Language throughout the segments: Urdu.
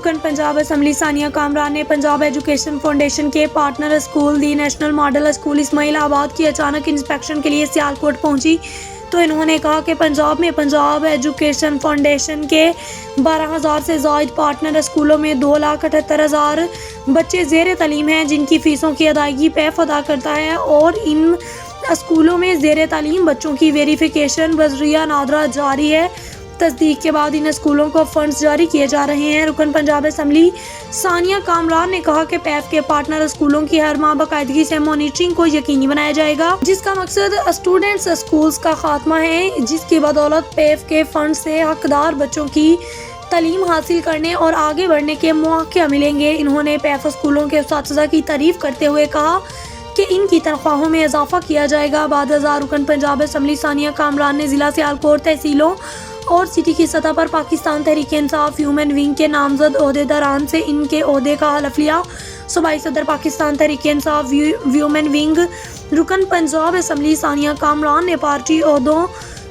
رکن پنجاب اسمبلی ثانیہ کامران نے پنجاب ایجوکیشن فاؤنڈیشن کے پارٹنر اسکول دی نیشنل ماڈل اسکول اسماعیل آباد کی اچانک انسپیکشن کے لیے سیالکوٹ پہنچی تو انہوں نے کہا کہ پنجاب میں پنجاب ایجوکیشن فاؤنڈیشن کے 12,000 سے زائد پارٹنر اسکولوں میں 2,78,000 بچے زیر تعلیم ہیں جن کی فیسوں کی ادائیگی پیف ادا کرتا ہے، اور ان اسکولوں میں زیر تعلیم بچوں کی ویریفیکیشن بذریعہ نادرا جاری ہے۔ تصدیق کے بعد ان اسکولوں کو فنڈز جاری کیے جا رہے ہیں۔ رکن پنجاب اسمبلی ثانیہ کامران نے کہا کہ پیف کے پارٹنر اسکولوں کی ہر ماہ باقاعدگی سے مانیٹرنگ کو یقینی بنایا جائے گا، جس کا مقصد اسٹوڈنٹس اسکولز کا خاتمہ ہے، جس کی بدولت پیف کے فنڈ سے حقدار بچوں کی تعلیم حاصل کرنے اور آگے بڑھنے کے مواقع ملیں گے۔ انہوں نے پیف اسکولوں کے اساتذہ کی تعریف کرتے ہوئے کہا کہ ان کی تنخواہوں میں اضافہ کیا جائے گا۔ بعد ازاں رکن پنجاب اسمبلی ثانیہ کامران نے ضلع سیالکوٹ، تحصیلوں اور سٹی کی سطح پر پاکستان تحریک انصاف ویومن ونگ کے نامزد عہدیداران سے ان کے عہدے کا حلف لیا۔ صوبائی صدر پاکستان تحریک انصاف ویومن ونگ رکن پنجاب اسمبلی ثانیہ کامران نے پارٹی عہدوں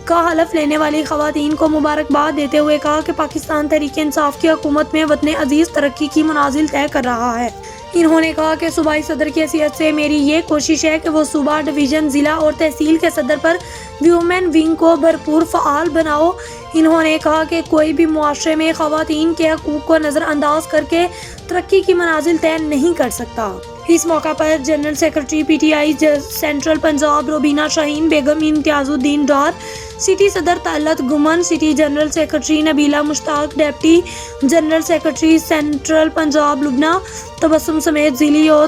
کا حلف لینے والی خواتین کو مبارکباد دیتے ہوئے کہا کہ پاکستان تحریک انصاف کی حکومت میں وطن عزیز ترقی کی منازل طے کر رہا ہے۔ انہوں نے کہا کہ صوبائی صدر کی حیثیت سے میری یہ کوشش ہے کہ وہ صوبہ، ڈویژن، ضلع اور تحصیل کے صدر پر ویومن ونگ کو بھرپور فعال بناؤ۔ انہوں نے کہا کہ کوئی بھی معاشرے میں خواتین کے حقوق کو نظر انداز کر کے ترقی کی منازل طے نہیں کر سکتا۔ اس موقع پر general secretary P T I central Punjab Rubina Shaheen Begum, Imtiaz Uddin Dar, city صدر Talat Gumman, city general secretary Nabila Mushtaq, deputy general secretary central Punjab Lubna Tabassum سمیت ضلعی اور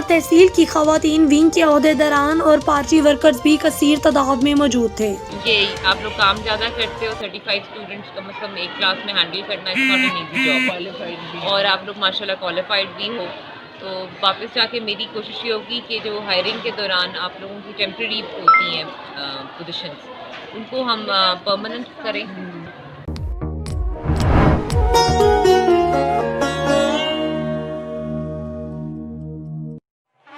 تحصیل کی خواتین ونگ کے عہدیداران اور پارٹی ورکرز بھی کثیر تعداد میں موجود تھے۔ یہ آپ لوگ کام زیادہ کرتے ہو، 35 اسٹوڈنٹس کم از کم ایک کلاس میں ہینڈل کرنا اس ناٹ این ایزی جاب، اور آپ لوگ ماشاءاللہ کوالیفائڈ بھی ہو۔ تو واپس جا کے میری کوشش یہ ہوگی کہ جو ہائرنگ کے دوران آپ لوگوں کی ٹیمپریری ہوتی ہیں پوزیشنز، ان کو ہم پرماننٹ کریں۔